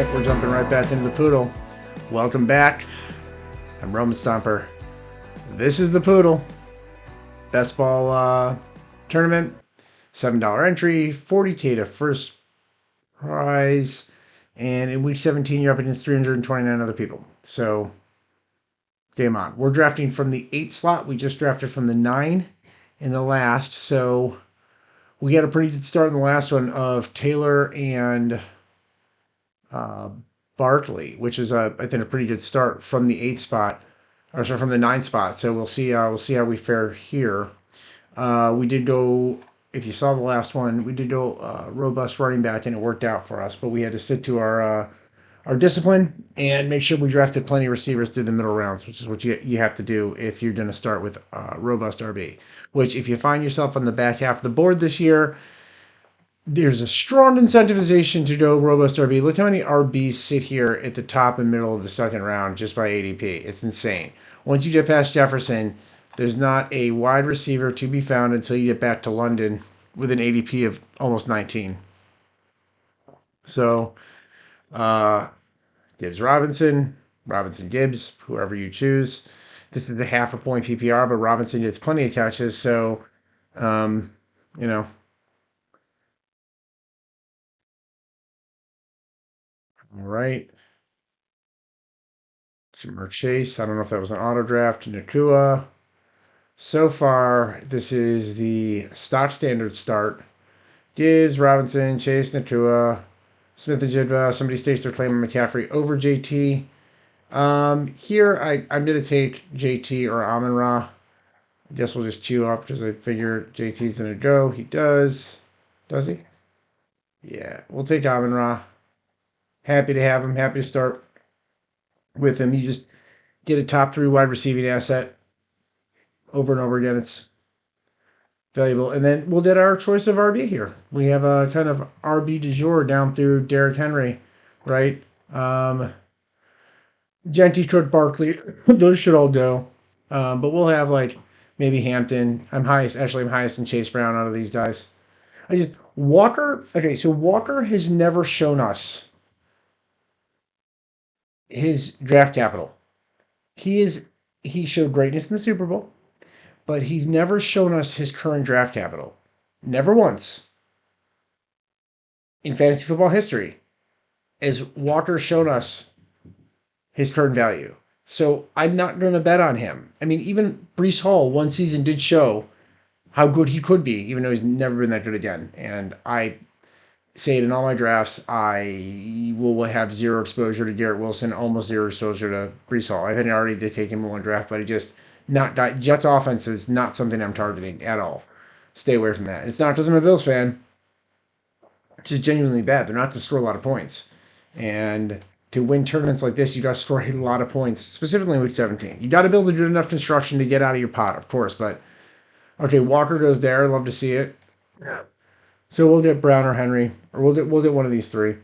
right, we're jumping right back into the Poodle. Welcome back. I'm Roman Stomper. This is the Poodle. Best ball tournament. $7 entry, 40K to first prize. And in week 17, you're up against 329 other people. So, game on. We're drafting from the 8 slot. We just drafted from the 9 in the last. So, we got a pretty good start in the last one of Taylor and uh, Barkley, which is I think a pretty good start from the 8 spot, or sorry, from the 9 spot. So we'll see how we fare here. We did go. If you saw the last one, we did go robust running back, and it worked out for us. But we had to stick to our discipline and make sure we drafted plenty of receivers through the middle rounds, which is what you have to do if you're going to start with robust RB. Which, if you find yourself on the back half of the board this year, there's a strong incentivization to go robust RB. Look how many RBs sit here at the top and middle of the second round just by ADP. It's insane. Once you get past Jefferson, there's not a wide receiver to be found until you get back to London with an ADP of almost 19. So, Gibbs Robinson, Robinson Gibbs, whoever you choose. This is the half a point PPR, but Robinson gets plenty of catches. So, um, you know, all right. Jamar Chase. I don't know if that was an auto draft. Nakua. So far, this is the stock standard start. Gibbs, Robinson, Chase, Nakua, Smith and Jigba. Somebody states they're claiming McCaffrey over JT. Here, I'm going to take JT or Amon-Ra. I guess we'll just chew up because I figure JT's going to go. He does. Does he? Yeah, we'll take Amon-Ra. Happy to have him. Happy to start with him. You just get a top 3 wide receiving asset over and over again. It's valuable. And then we'll get our choice of RB here. We have a kind of RB du jour down through Derrick Henry, right? Genty toward Barkley. Those should all go. But we'll have like maybe Hampton. I'm highest in Chase Brown out of these guys. Walker. Okay, so Walker has never shown us his draft capital. He showed greatness in the Super Bowl, but he's never shown us his current draft capital. Never once in fantasy football history has Walker shown us his current value. So I'm not going to bet on him. I mean, even Breece Hall one season did show how good he could be, even though he's never been that good again. And I say it in all my drafts, I will have zero exposure to Garrett Wilson, almost zero exposure to Breece Hall. I think I already did take him in one draft, but Jets offense is not something I'm targeting at all. Stay away from that. It's not because I'm a Bills fan. It's just genuinely bad. They're not going to score a lot of points. And to win tournaments like this, you got to score a lot of points, specifically in week 17. You got to build a good enough construction to get out of your pot, of course. But okay, Walker goes there. Love to see it. Yeah. So we'll get Brown or Henry, or we'll get one of these 3,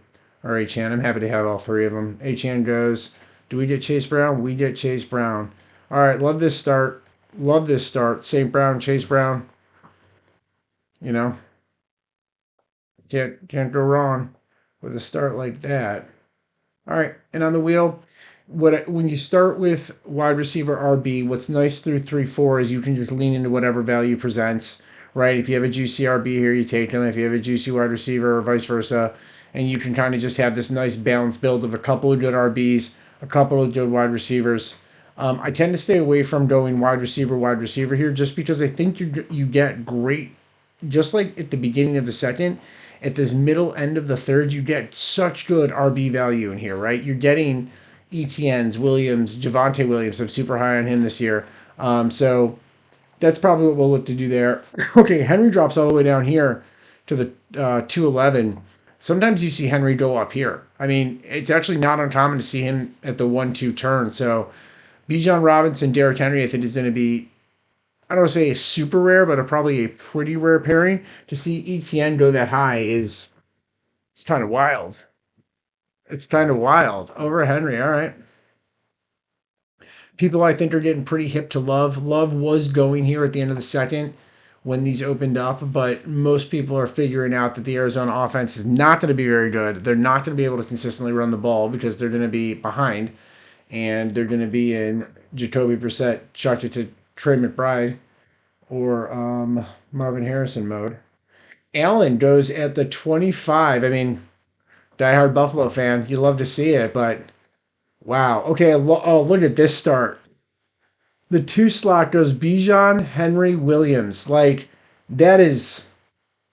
or Achane. I'm happy to have all 3 of them. Achane goes. Do we get Chase Brown? We get Chase Brown. All right, love this start. Love this start. St. Brown, Chase Brown. You know, can't go wrong with a start like that. All right, and on the wheel, when you start with wide receiver RB, what's nice through 3-4 is you can just lean into whatever value presents, right? If you have a juicy RB here, you take him. If you have a juicy wide receiver, or vice versa, and you can kind of just have this nice balanced build of a couple of good RBs, a couple of good wide receivers. I tend to stay away from going wide receiver here, just because I think you get great, just like at the beginning of the second, at this middle end of the third, you get such good RB value in here, right? You're getting ETNs, Williams, Javonte Williams. I'm super high on him this year. So that's probably what we'll look to do there. Okay, Henry drops all the way down here to the 211. Sometimes you see Henry go up here. I mean, it's actually not uncommon to see him at the 1-2 turn. So Bijan Robinson, Derrick Henry, I think is going to be, I don't want to say a super rare, but probably a pretty rare pairing. To see ETN go that high it's kind of wild. It's kind of wild. Over Henry, all right. People I think are getting pretty hip to Love. Love was going here at the end of the second. when these opened up, but most people are figuring out that the Arizona offense is not going to be very good. They're not going to be able to consistently run the ball because they're going to be behind, and they're going to be in Jacoby Brissett, chucked it to Trey McBride, or Marvin Harrison mode. Allen goes at the 25. I mean, diehard Buffalo fan, you love to see it, but wow. Okay, oh, look at this start. The two slot goes Bijan, Henry, Williams. Like, that is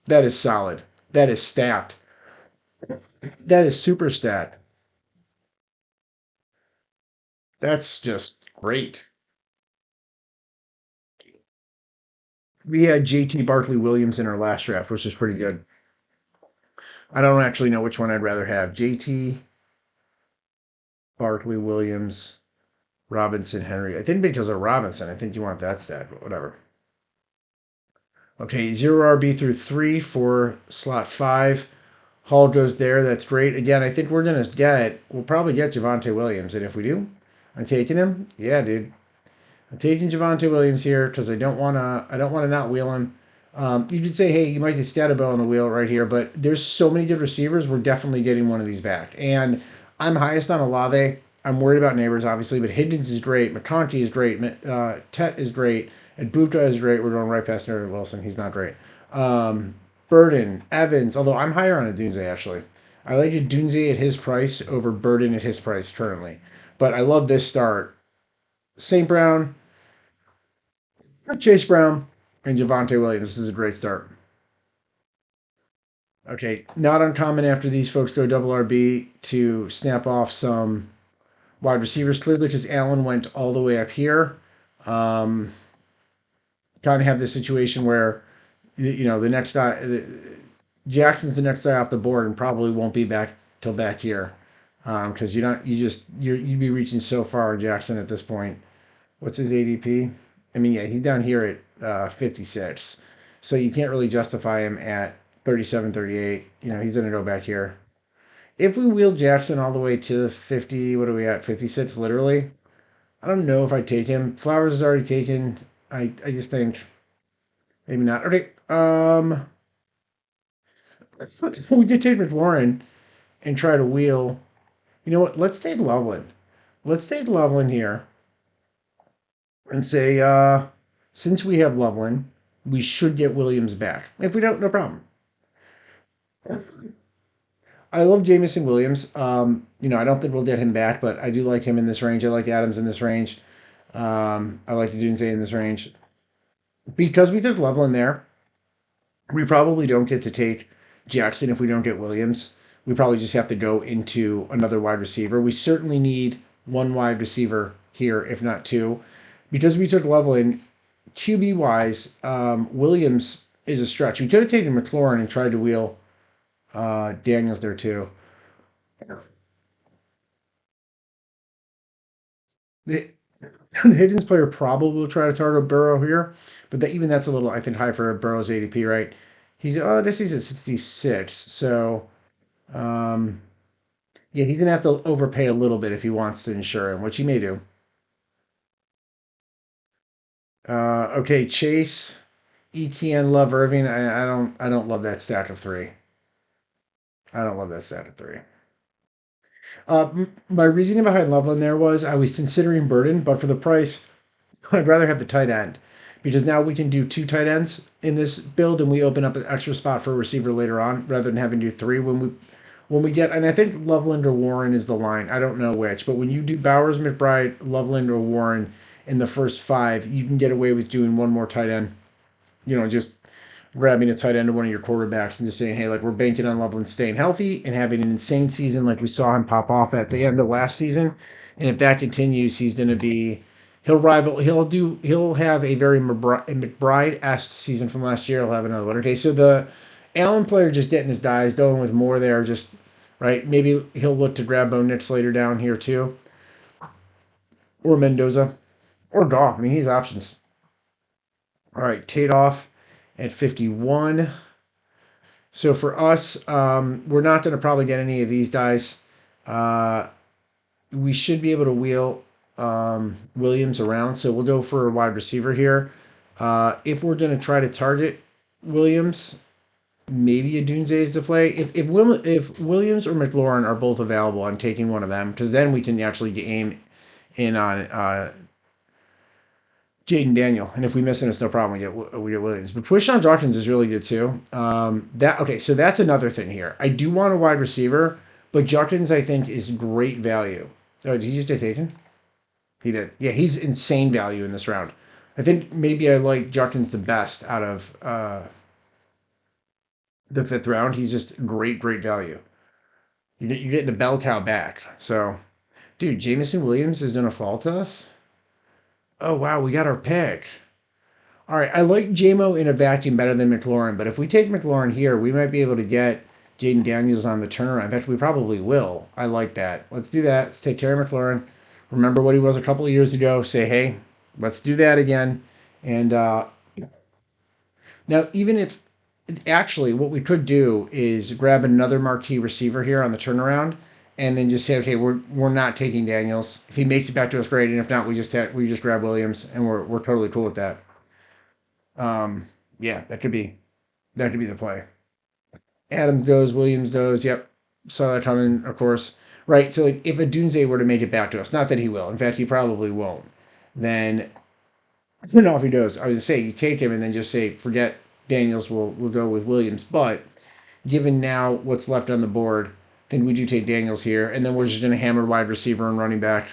that is solid. That is stacked. That is super stacked. That's just great. We had JT Barkley Williams in our last draft, which is pretty good. I don't actually know which one I'd rather have. JT Barkley Williams, Robinson, Henry. I think because of Robinson, I think you want that stat, but whatever. Okay, zero RB through three for slot five. Hall goes there. That's great. Again, I think we'll probably get Javante Williams. And if we do, I'm taking him. Yeah, dude. I'm taking Javante Williams here because I don't want to not wheel him. You could say, hey, you might get Statibo on the wheel right here, but there's so many good receivers. We're definitely getting one of these back. And I'm highest on Olave. I'm worried about neighbors, obviously, but Higgins is great. McConkey is great. Tet is great. And Buka is great. We're going right past Nerdy Wilson. He's not great. Um, Burden, Evans, although I'm higher on Adunze, actually. I like Adunze at his price over Burden at his price currently. But I love this start. St. Brown, Chase Brown, and Javante Williams. This is a great start. Okay, not uncommon after these folks go double RB to snap off some wide receivers clearly because Allen went all the way up here. Um, Kind of have this situation where the next guy, Jackson's the next guy off the board and probably won't be back till back here because you'd be reaching so far Jackson at this point. What's his ADP? I mean, yeah, he's down here at 56. So you can't really justify him at 37, 38. He's going to go back here. If we wheel Jackson all the way to 50, what are we at? 56, literally. I don't know if I take him. Flowers is already taken. I just think maybe not. Okay. We could take McLaurin and try to wheel. You know what? Let's take Loveland. Let's take Loveland here and say, since we have Loveland, we should get Williams back. If we don't, no problem. I love Jamison Williams. I don't think we'll get him back, but I do like him in this range. I like Adams in this range. I like Dunze in this range. Because we took Loveland there, we probably don't get to take Jackson if we don't get Williams. We probably just have to go into another wide receiver. We certainly need one wide receiver here, if not two. Because we took Loveland, QB wise, Williams is a stretch. We could have taken McLaurin and tried to wheel Daniels there too. The, the Higgins player probably will try to target Burrow here, but even that's a little, I think, high for Burrow's ADP, right? This he's at 66, so um, yeah, he's gonna have to overpay a little bit if he wants to insure him, which he may do. Okay, Chase, ETN, Love Irving. I don't love that stack of three. I don't love that stack of three. My reasoning behind Loveland there was I was considering Burden, but for the price, I'd rather have the tight end because now we can do two tight ends in this build, and we open up an extra spot for a receiver later on rather than having to do three when we get. And I think Loveland or Warren is the line. I don't know which, but when you do Bowers, McBride, Loveland, or Warren in the first five, you can get away with doing one more tight end. Just grabbing a tight end to one of your quarterbacks and just saying, hey, like we're banking on Loveland staying healthy and having an insane season like we saw him pop off at the end of last season. And if that continues, he'll have a very McBride-esque season from last year. He'll have another one. Okay, so the Allen player just getting his guys, going with more there, just right. Maybe he'll look to grab Bo Nix later down here too, or Mendoza, or Goff. I mean, he's options. All right, Tate off at 51. So for us, we're not going to probably get any of these guys. Uh, we should be able to wheel Williams around. So we'll go for a wide receiver here. If we're going to try to target Williams, maybe a Dunze is the play. If Williams or McLaurin are both available, I'm taking one of them because then we can actually aim in on Jaden Daniel, and if we miss him, it's no problem. We get Williams, but push on Dawkins is really good too. That okay, so that's another thing here. I do want a wide receiver, but Judkins I think is great value. Oh, did he just get taken? He did. Yeah, he's insane value in this round. I think maybe I like Judkins the best out of the fifth round. He's just great value. You're getting a bell cow back. So, dude, Jamison Williams is gonna fall to us. Oh wow, we got our pick. All right, I like JMO in a vacuum better than McLaurin, but if we take McLaurin here, we might be able to get Jaden Daniels on the turnaround. In fact, we probably will. I like that. Let's do that. Let's take care of McLaurin. Remember what he was a couple of years ago. Say, hey, let's do that again. And now, even if actually what we could do is grab another marquee receiver here on the turnaround, and then just say, okay, we're not taking Daniels. If he makes it back to us, great, and if not, we just grab Williams, and we're totally cool with that. Yeah, that could be the play. Adams goes, Williams goes. Yep, saw that coming, of course. Right. So like, if a Dunze were to make it back to us, not that he will. In fact, he probably won't. Then I don't know if he does. I was gonna say you take him and then just say forget Daniels. We'll go with Williams. But given now what's left on the board, I think we do take Daniels here, and then we're just gonna hammer wide receiver and running back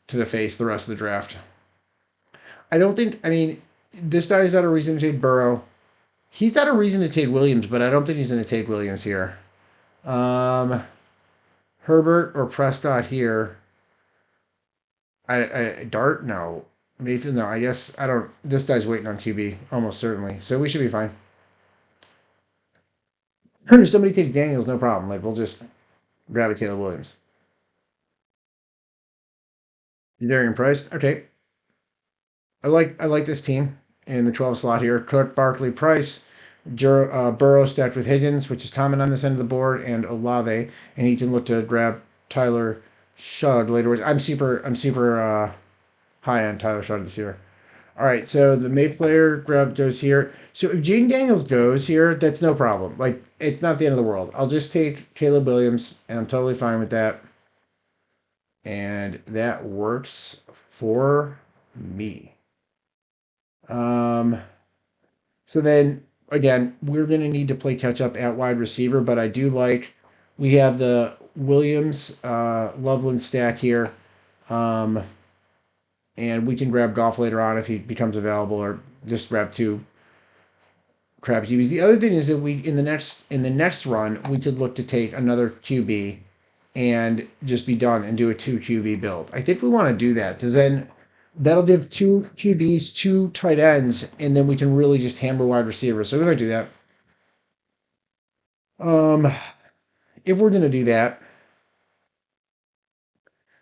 to the face the rest of the draft. I don't think. I mean, this guy's got a reason to take Burrow. He's got a reason to take Williams, but I don't think he's going to take Williams here. Um, Herbert or Prescott here. Dart no. Nathan no. I guess I don't. This guy's waiting on QB almost certainly, so we should be fine. If somebody take Daniels, no problem. Like we'll just grab a Caleb Williams. Darian Price. Okay, I like this team in the 12 slot here. Cook, Barkley, Price, Burrow stacked with Higgins, which is common on this end of the board, and Olave, and he can look to grab Tyler Shug later. I'm super high on Tyler Shug this year. All right, so the May player grab goes here. So if Jaden Daniels goes here, that's no problem. Like it's not the end of the world. I'll just take Caleb Williams, and I'm totally fine with that. And that works for me. Um, So then again, we're going to need to play catch up at wide receiver, but I do like we have the Williams Loveland stack here, um, and we can grab Golf later on if he becomes available, or just grab two crap QBs. The other thing is that we in the next run we could look to take another QB and just be done and do a two QB build. I think we want to do that because then that'll give two QBs, two tight ends, and then we can really just hammer wide receivers. So we're gonna do that. Um, if we're gonna do that,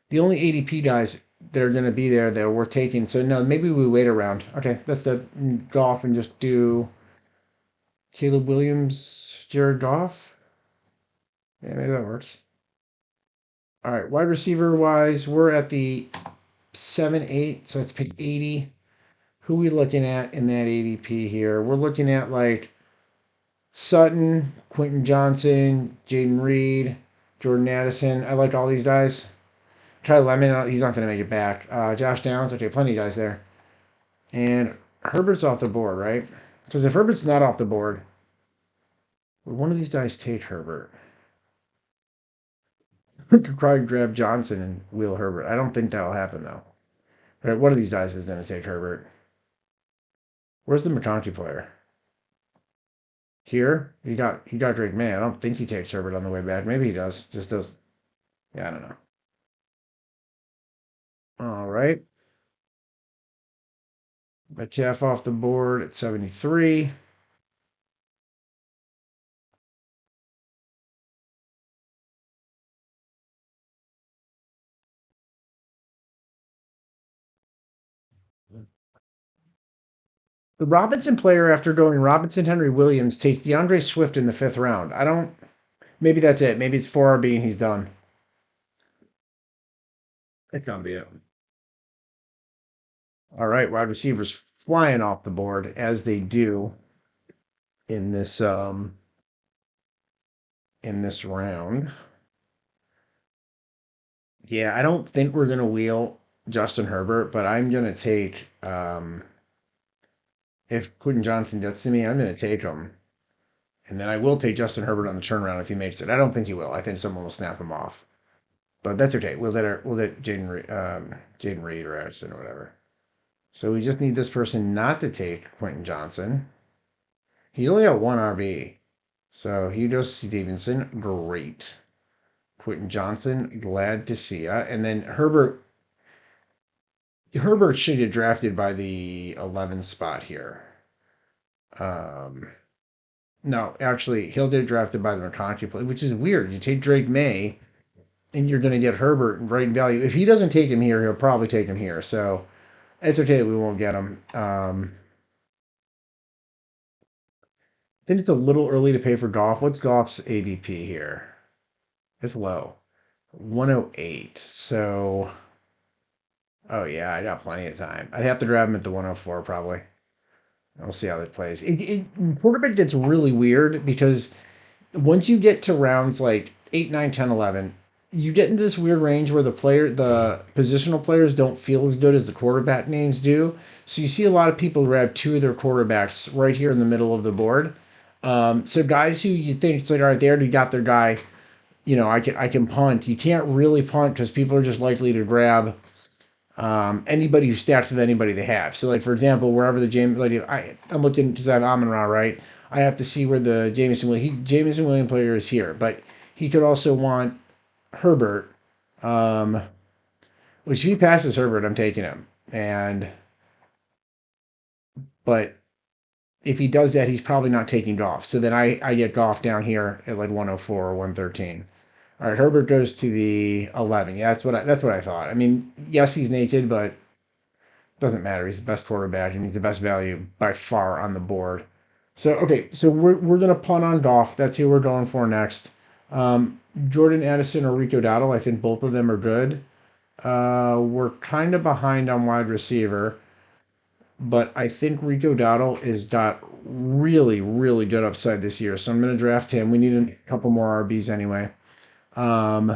the only ADP guys that are gonna be there that are worth taking. So no, maybe we wait around. Okay, let's go off and just do Caleb Williams, Jared Goff. Yeah, maybe that works. All right, wide receiver wise, we're at the 7-8, so let's pick 80. Who are we looking at in that ADP here? We're looking at like Sutton, Quentin Johnson, Jaden Reed, Jordan Addison. I like all these guys. Ty Lemon, he's not going to make it back. Josh Downs, okay, plenty of guys there. And Herbert's off the board, right? Because if Herbert's not off the board, would one of these guys take Herbert? Could probably grab Johnson and wheel Herbert. I don't think that'll happen though. Right, one of these guys is going to take Herbert. Where's the McConkey player? Here? He got Drake May. I don't think he takes Herbert on the way back. Maybe he does. Just does. Yeah, I don't know. All right. Metcalf off the board at 73. The Robinson player, after going Robinson, Henry Williams, takes DeAndre Swift in the fifth round. I don't. Maybe that's it. Maybe it's 4 RB and he's done. It's gonna be it. All right, wide receivers flying off the board as they do in this round. Yeah, I don't think we're gonna wheel Justin Herbert, but I'm gonna take if Quentin Johnson gets to me, I'm gonna take him. And then I will take Justin Herbert on the turnaround if he makes it. I don't think he will. I think someone will snap him off. But that's okay. We'll let Jaden Reed or Addison or whatever. So we just need this person not to take Quentin Johnson. He only got one RB. So he goes Stevenson. Great. Quentin Johnson, glad to see ya. And then Herbert should get drafted by the 11th spot here. Um, no, actually, he'll get drafted by the McConkey play, which is weird. You take Drake May, and you're going to get Herbert right in value. If he doesn't take him here, he'll probably take him here. So it's okay that we won't get him. I think it's a little early to pay for Goff. What's Goff's ADP here? It's low, 108. So, oh yeah, I got plenty of time. I'd have to grab him at the 104 probably. We'll see how that plays. Quarterback gets really weird because once you get to rounds like 8, 9, 10, 11, you get into this weird range where the positional players don't feel as good as the quarterback names do. So you see a lot of people grab two of their quarterbacks right here in the middle of the board. So guys who you think it's like, all right, they already got their guy. I can punt. You can't really punt because people are just likely to grab anybody who stacks with anybody they have. So, like for example, wherever the James, like I'm looking because I have Amon Ra, right? I have to see where the Jameson Williams player is here, but he could also want Herbert, um, which if he passes Herbert, I'm taking him. And but if he does that, he's probably not taking Goff. So then I get Goff down here at like 104 or 113. All right, Herbert goes to the 11. Yeah, that's what I thought. I mean, yes, he's naked, but doesn't matter. He's the best quarterback and he's the best value by far on the board. So okay, so we're gonna punt on Goff. That's who we're going for next. Jordan Addison or Rico Dowdle. I think both of them are good. We're kind of behind on wide receiver, but I think Rico Dowdle is got really, really good upside this year. So I'm gonna draft him. We need a couple more RBs anyway. Um,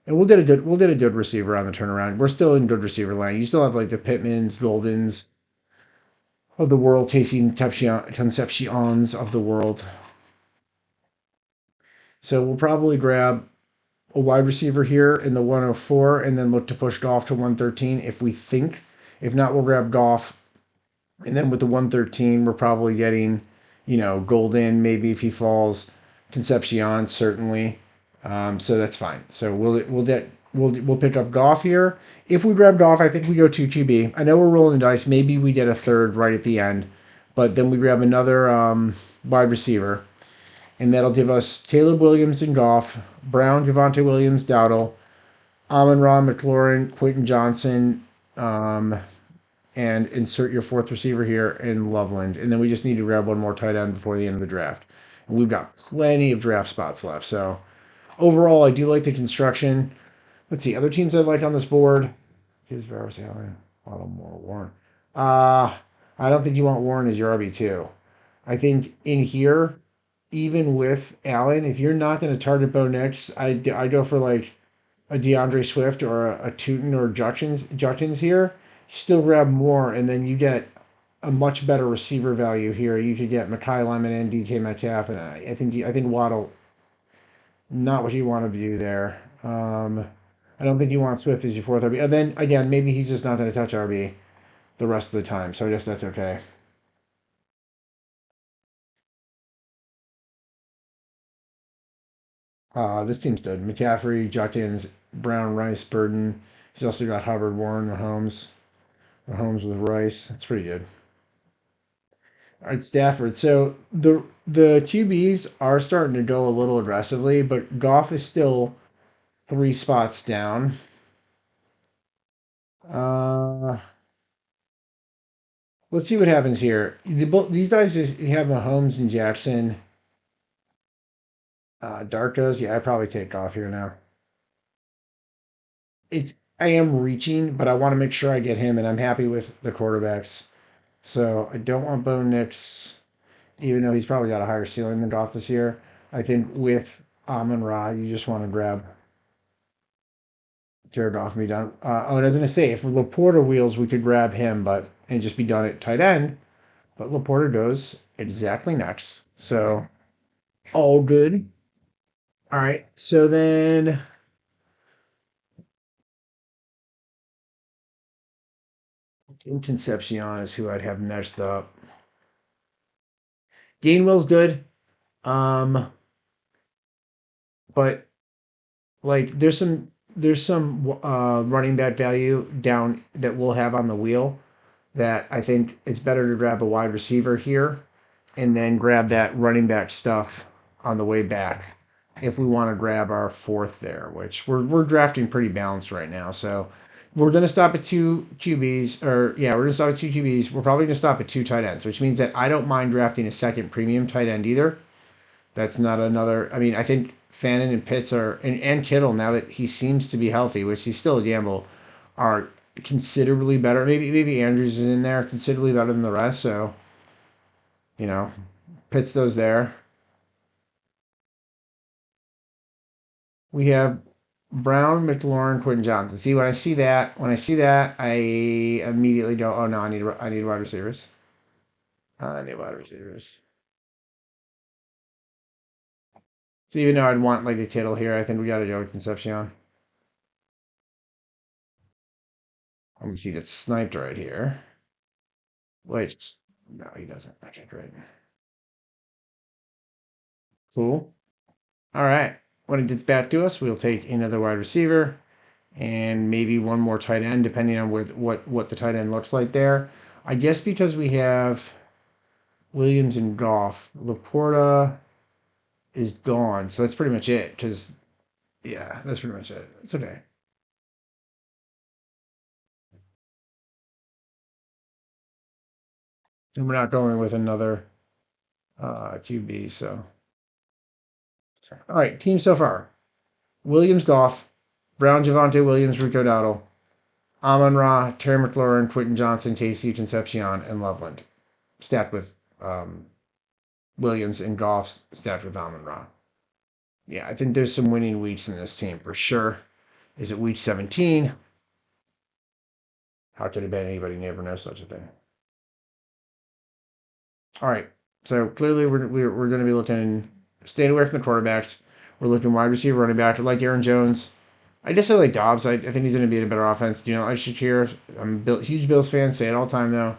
and we'll get a good receiver on the turnaround. We're still in good receiver line. You still have like the Pittmans, Goldens, of the world, chasing Concepcions of the world. So we'll probably grab a wide receiver here in the 104 and then look to push Goff to 113 if we think. If not, we'll grab Goff. And then with the 113, we're probably getting, Golden, maybe if he falls, Concepcion, certainly. So that's fine. So we'll pick up Goff here. If we grab Goff, I think we go 2 QB. I know we're rolling the dice. Maybe we get a third right at the end, but then we grab another wide receiver, and that'll give us Caleb Williams and Goff, Brown, Javonte Williams, Dowdle, Amon Ra, McLaurin, Quentin Johnson, um, and insert your fourth receiver here in Loveland. And then we just need to grab one more tight end before the end of the draft. And we've got plenty of draft spots left. So overall, I do like the construction. Let's see, other teams I like on this board. Here's Varus Allen, Baltimore, Warren. Uh, I don't think you want Warren as your RB2. I think in here, even with Allen, if you're not going to target Bo Nix, I go for like a DeAndre Swift or a Tootin or Judkins here. Still grab more, and then you get a much better receiver value here. You could get Makai Lemon and DK Metcalf, and I think Waddle, not what you want to do there. I don't think you want Swift as your fourth RB. And then again, maybe he's just not going to touch RB the rest of the time. So I guess that's okay. This team's good. McCaffrey, Judkins, Brown, Rice, Burden. He's also got Hubbard, Warren, Mahomes with Rice. That's pretty good. All right, Stafford. So the QBs are starting to go a little aggressively, but Goff is still 3 spots down. Uh, let's see what happens here. These guys just have Mahomes and Jackson. Darkos. Yeah, I probably take Goff here now. I am reaching, but I want to make sure I get him, and I'm happy with the quarterbacks. So I don't want Bo Nix, even though he's probably got a higher ceiling than Goff this year. I think with Amon Ra, you just want to grab Jared Goff and be done. And I was going to say, if Laporta wheels, we could grab him, but and just be done at tight end. But Laporta goes exactly next. So all good. All right. So then in Concepcion is who I'd have next up. Gainwell's good. Um, but like there's some running back value down that we'll have on the wheel that I think it's better to grab a wide receiver here and then grab that running back stuff on the way back if we want to grab our fourth there, which we're drafting pretty balanced right now. So we're gonna stop at two QBs, or yeah, we're gonna stop at two QBs. We're probably gonna stop at two tight ends, which means that I don't mind drafting a second premium tight end either. That's not another. I mean, I think Fannin and Pitts are, and Kittle, now that he seems to be healthy, which he's still a gamble, are considerably better. Maybe Andrews is in there considerably better than the rest. So you know, Pitts those there. We have Brown, McLaurin, Quentin Johnson. See, when I see that, I immediately go, oh no, I need wide receivers. I need wide receivers. So even though I'd want like a Kittle here, I think we got to go with Concepcion. Let me see, that's sniped right here. Wait, no, he doesn't. Okay, great. Cool. All right. When it gets back to us, we'll take another wide receiver and maybe one more tight end, depending on what the tight end looks like there. I guess because we have Williams and Goff, Laporta is gone, so that's pretty much it. Because yeah, that's pretty much it. It's okay. And we're not going with another QB. So all right, team so far: Williams, Goff, Brown, Javante Williams, Rico Dowdle, Amon Ra, Terry McLaurin, Quentin Johnson, Casey Concepcion, and Loveland. Stacked with um, Williams and Goff stacked with Amon Ra. Yeah, I think there's some winning weeks in this team for sure. Is it week 17? How could it have been anybody never knows such a thing? All right. So clearly we're going to be looking, staying away from the quarterbacks. We're looking wide receiver, running back. I like Aaron Jones. I just say like Dobbs. I think he's going to be in a better offense. You know, I should hear. I'm a huge Bills fan. Say it all the time though.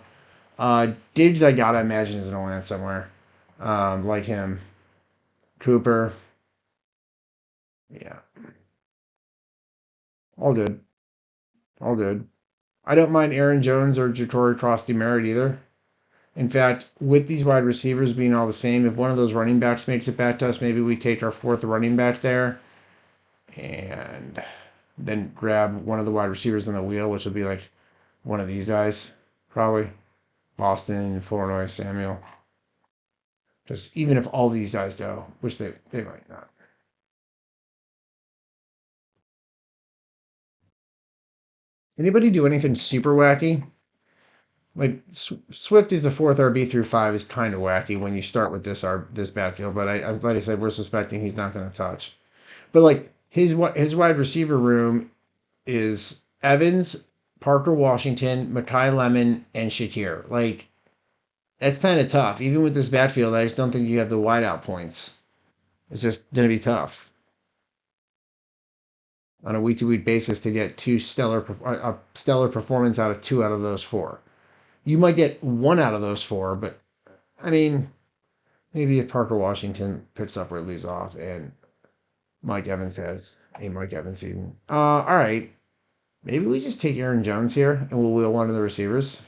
Diggs, I gotta imagine is going to land somewhere. Like him, Cooper. Yeah, all good, all good. I don't mind Aaron Jones or Jatori Cross demerit either. In fact, with these wide receivers being all the same, if one of those running backs makes it back to us, maybe we take our fourth running back there and then grab one of the wide receivers on the wheel, which will be like one of these guys, probably Boston, Flournoy, Samuel. Just even if all these guys go, which they might not. Anybody do anything super wacky? Like Swift is the fourth RB through five is kind of wacky when you start with this backfield, but like I said, we're suspecting he's not going to touch. But like his wide receiver room is Evans, Parker Washington, Makai Lemon, and Shakir. Like that's kind of tough. Even with this backfield, I just don't think you have the wideout points. It's just going to be tough on a week to week basis to get a stellar performance out of two out of those four. You might get one out of those four, but I mean, maybe if Parker Washington picks up where it leaves off and Mike Evans has a Mike Evans season. All right. Maybe we just take Aaron Jones here and we'll wheel one of the receivers.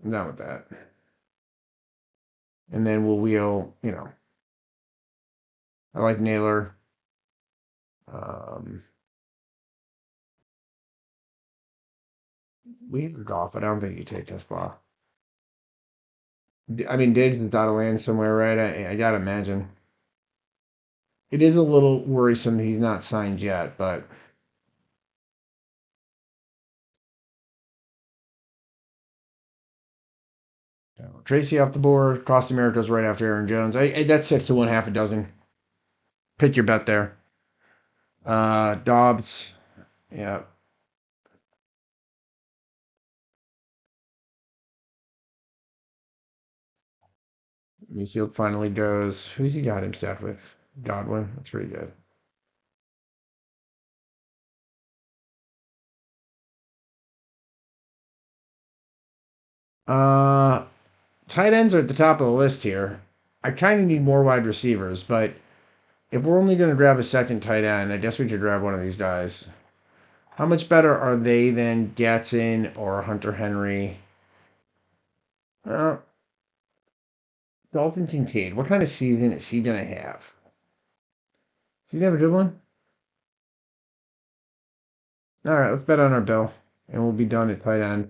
I'm down with that. And then we'll wheel, I like Naylor. Um, we have golf, but I don't think you take Tesla. I mean, Diggs has got to land somewhere, right? I gotta imagine. It is a little worrisome that he's not signed yet, but Tracy off the board. Costa America's right after Aaron Jones. That's 6 to 1, half a dozen. Pick your bet there. Dobbs. Yeah. Mayfield finally goes. Who's he got him stacked with? Godwin. That's pretty good. Uh, Tight ends are at the top of the list here. I kind of need more wide receivers, but if we're only going to grab a second tight end, I guess we could grab one of these guys. How much better are they than Gatson or Hunter Henry? Uh, Dalton Kincaid. What kind of season is he going to have? Is he going to have a good one? All right, let's bet on our bill, and we'll be done at tight end.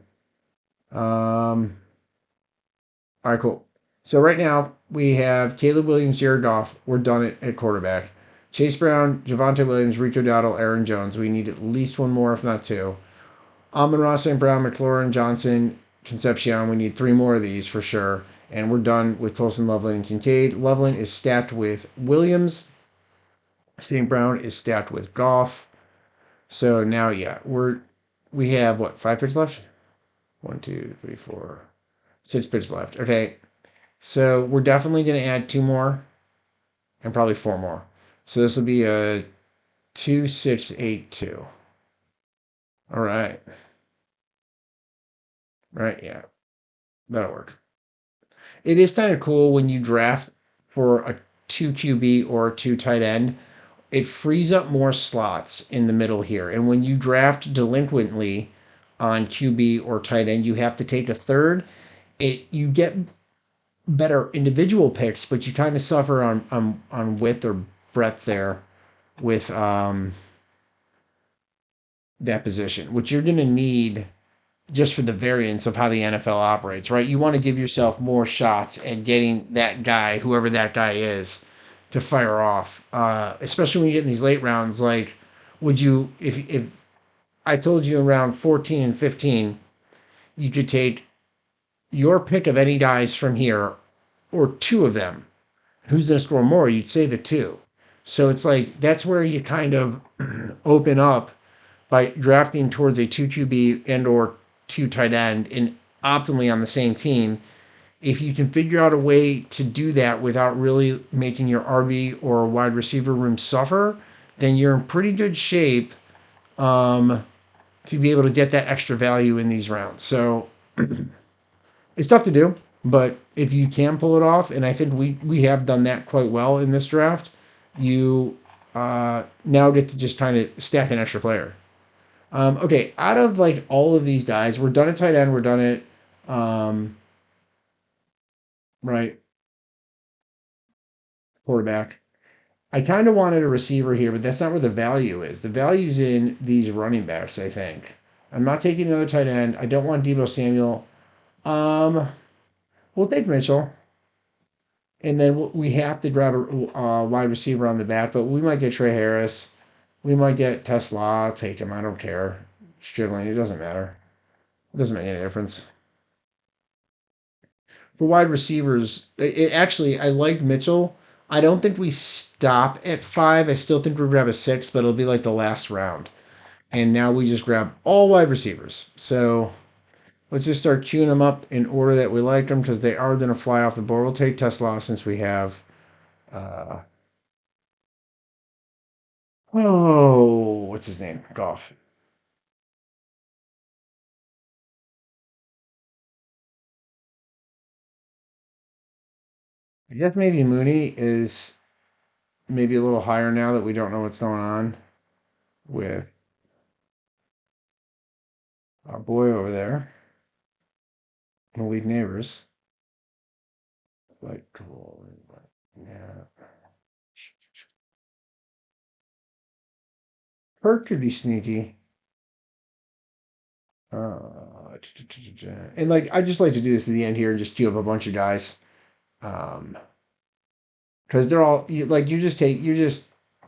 All right, cool. So right now we have Caleb Williams, Jared Goff. We're done at quarterback. Chase Brown, Javante Williams, Rico Dowdle, Aaron Jones. We need at least one more, if not two. Amon-Ra St. Brown, McLaurin, Johnson, Concepcion. We need three more of these for sure. And we're done with Tolson, Loveland, and Kincaid. Loveland is stacked with Williams. St. Brown is stacked with Goff. So now, yeah, we have what, 5 picks left? 1, 2, 3, 4, 6 picks left. Okay, so we're definitely going to add two more and probably four more. So this will be a 2, 6, 8, 2. All right. Right, yeah. That'll work. It is kind of cool when you draft for a 2 QB or 2 tight end. It frees up more slots in the middle here. And when you draft delinquently on QB or tight end, you have to take a third. You get better individual picks, but you kind of suffer on width or breadth there with that position, which you're going to need just for the variance of how the NFL operates, right? You want to give yourself more shots at getting that guy, whoever that guy is, to fire off. Especially when you get in these late rounds. Like, would you, if I told you in round 14 and 15, you could take your pick of any guys from here or two of them, who's going to score more? You'd say the two. So it's like that's where you kind of open up by drafting towards a 2 QB and or 2 tight end and optimally on the same team. If you can figure out a way to do that without really making your RB or wide receiver room suffer, then you're in pretty good shape to be able to get that extra value in these rounds. So it's tough to do, but if you can pull it off, and I think we have done that quite well in this draft, you now get to just kind of stack an extra player. Okay, out of like all of these guys, we're done at tight end. We're done at right quarterback. I kind of wanted a receiver here, but that's not where the value is. The value's in these running backs. I think I'm not taking another tight end. I don't want Debo Samuel. Um, we'll take Mitchell, and then we have to grab a wide receiver on the back, but we might get Trey Harris. We might get Tesla. I'll take him. I don't care. Strickland. It doesn't matter. It doesn't make any difference. For wide receivers, actually I like Mitchell. I don't think we stop at 5. I still think we grab a 6, but it'll be like the last round. And now we just grab all wide receivers. So let's just start queuing them up in order that we like them because they are going to fly off the board. We'll take Tesla since we have. Uh, what's his name? Golf. I guess maybe Mooney is maybe a little higher now that we don't know what's going on with our boy over there, Malik Neighbors. Like, cool. Yeah. Perk could be sneaky. And like, I just like to do this at the end here and just queue up a bunch of guys. Um, because they're all like you're just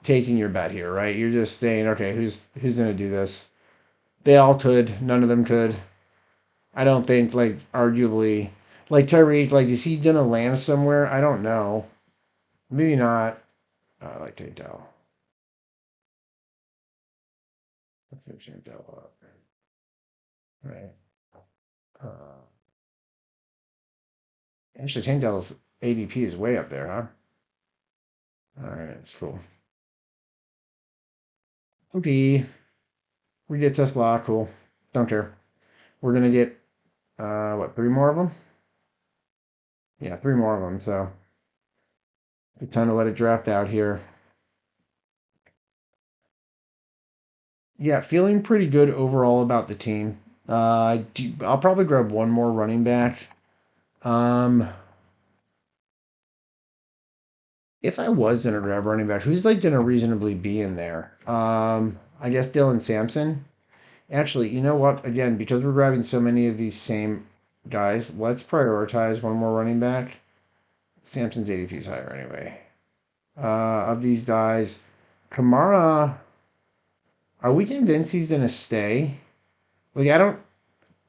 taking your bet here, right? You're just saying, okay, who's gonna do this? They all could. None of them could. I don't think like arguably Like Tyreek, like is he gonna land somewhere? I don't know. Maybe not. I like Tank Dell. Let's move Tank Dell up. Right. Uh, actually, Tank Dell's ADP is way up there, huh? All right, it's cool. Okay, we get Tesla. Cool. Don't care. We're gonna get what? Three more of them? Yeah, three more of them. So good time to let it draft out here. Yeah, feeling pretty good overall about the team. I'll probably grab one more running back. Um, if I was gonna grab running back, who's like gonna reasonably be in there? I guess Dylan Sampson. Actually, you know what? Again, because we're grabbing so many of these same guys, let's prioritize one more running back. Sampson's ADP is higher anyway. Of these guys, Kamara, are we convinced he's gonna stay? Like,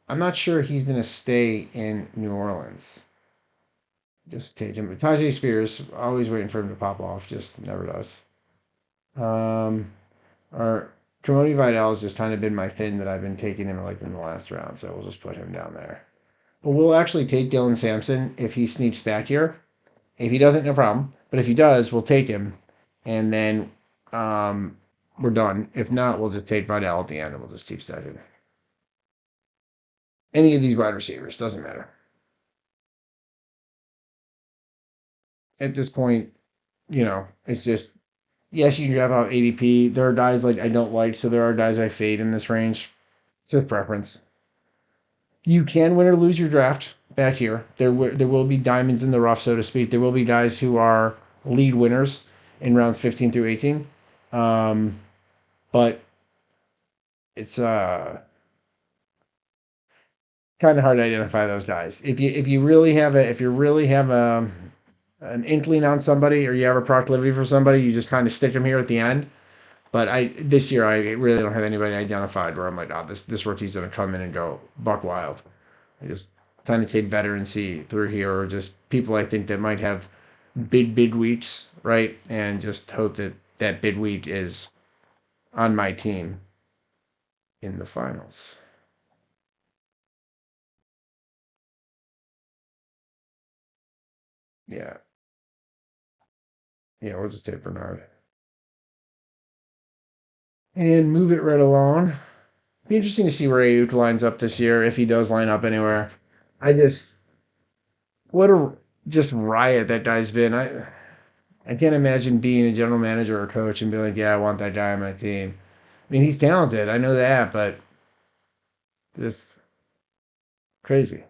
I'm not sure he's gonna stay in New Orleans. Just take him. Tajay Spears, always waiting for him to pop off, just never does. Um, or Kamoni Vidal has just kind of been my thing that I've been taking him like in the last round, so we'll just put him down there. But we'll actually take Dylan Sampson if he sneaks back here. If he doesn't, no problem. But if he does, we'll take him, and then we're done. If not, we'll just take Vidal at the end, and we'll just keep stacking. Any of these wide receivers doesn't matter at this point. It's just yes, you can grab out ADP. There are guys like I don't like, so there are guys I fade in this range. It's just preference. You can win or lose your draft back here. There will be diamonds in the rough, so to speak. There will be guys who are lead winners in rounds 15 through 18. Um, but it's kind of hard to identify those guys. If you really have an inkling on somebody or you have a proclivity for somebody, you just kind of stick them here at the end. But this year I really don't have anybody identified where I'm like, oh, this rookie's gonna come in and go buck wild. I just kind of take veterancy through here, or just people I think that might have big weeks, right? And just hope that that big week is on my team in the finals. Yeah, yeah, we'll just take Bernard and move it right along. Be interesting to see where Ayuk lines up this year if he does line up anywhere. I just what a just riot that guy's been. I can't imagine being a general manager or coach and being like, yeah, I want that guy on my team. I mean, he's talented. I know that, but just crazy.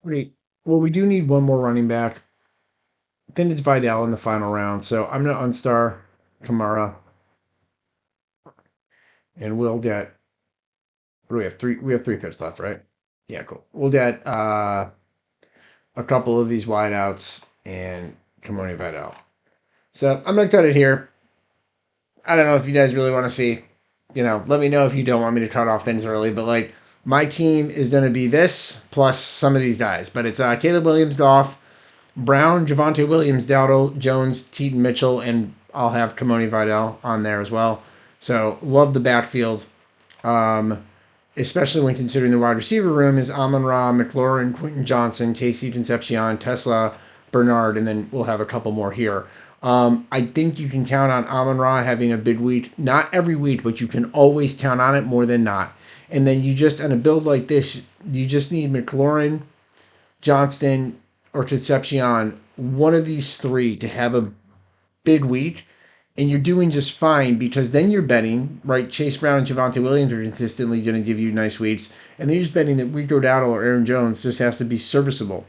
Great. Well, we do need one more running back. Then it's Vidal in the final round. So I'm going to unstar Kamara, and we'll get. What do we have? Three. We have three picks left, right? Yeah, cool. We'll get a couple of these wideouts and Kamoni Vidal. So I'm going to cut it here. I don't know if you guys really want to see. Let me know if you don't want me to cut off things early. But like, my team is going to be this plus some of these guys. But it's Caleb Williams, Goff, Brown, Javante Williams, Dowdle, Jones, Keaton Mitchell, and I'll have Kamoni Vidal on there as well. So love the backfield, um, especially when considering the wide receiver room is Amon Ra, McLaurin, Quentin Johnson, Casey Concepcion, Tesla, Bernard, and then we'll have a couple more here. I think you can count on Amon Ra having a big week. Not every week, but you can always count on it more than not. And then you just, on a build like this, you just need McLaurin, Johnston, or Concepcion, one of these three to have a big week, and you're doing just fine because then you're betting, right? Chase Brown and Javante Williams are consistently going to give you nice weeks, and then you're just betting that Rico Dowdle or Aaron Jones just has to be serviceable,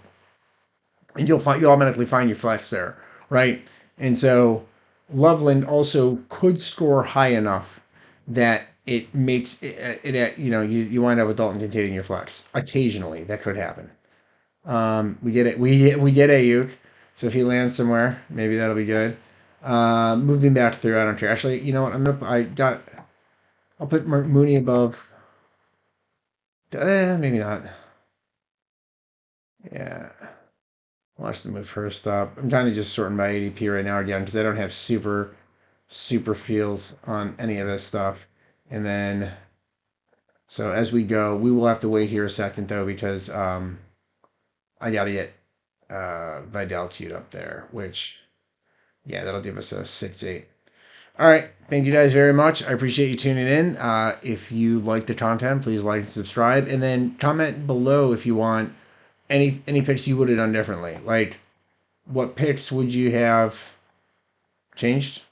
and you'll automatically find your flex there, right? And so Loveland also could score high enough that it makes you wind up with Dalton containing your flex. Occasionally, that could happen. We get it. We get Ayuk. So if he lands somewhere, maybe that'll be good. Moving back through, I don't care. Actually, you know what? I'll put Mooney above. Maybe not. Yeah. Watch the move first up. I'm kind of just sorting by ADP right now again because I don't have super feels on any of this stuff. And then so as we go, we will have to wait here a second though because I gotta get Vidal queued up there, which yeah, that'll give us a 6-8. All right. Thank you guys very much. I appreciate you tuning in. If you like the content, please like and subscribe, and then comment below if you want any picks you would have done differently. Like, what picks would you have changed,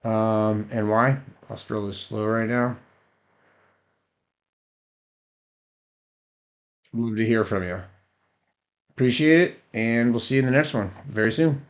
and why? I'll scroll this slow right now. Love to hear from you. Appreciate it, and we'll see you in the next one very soon.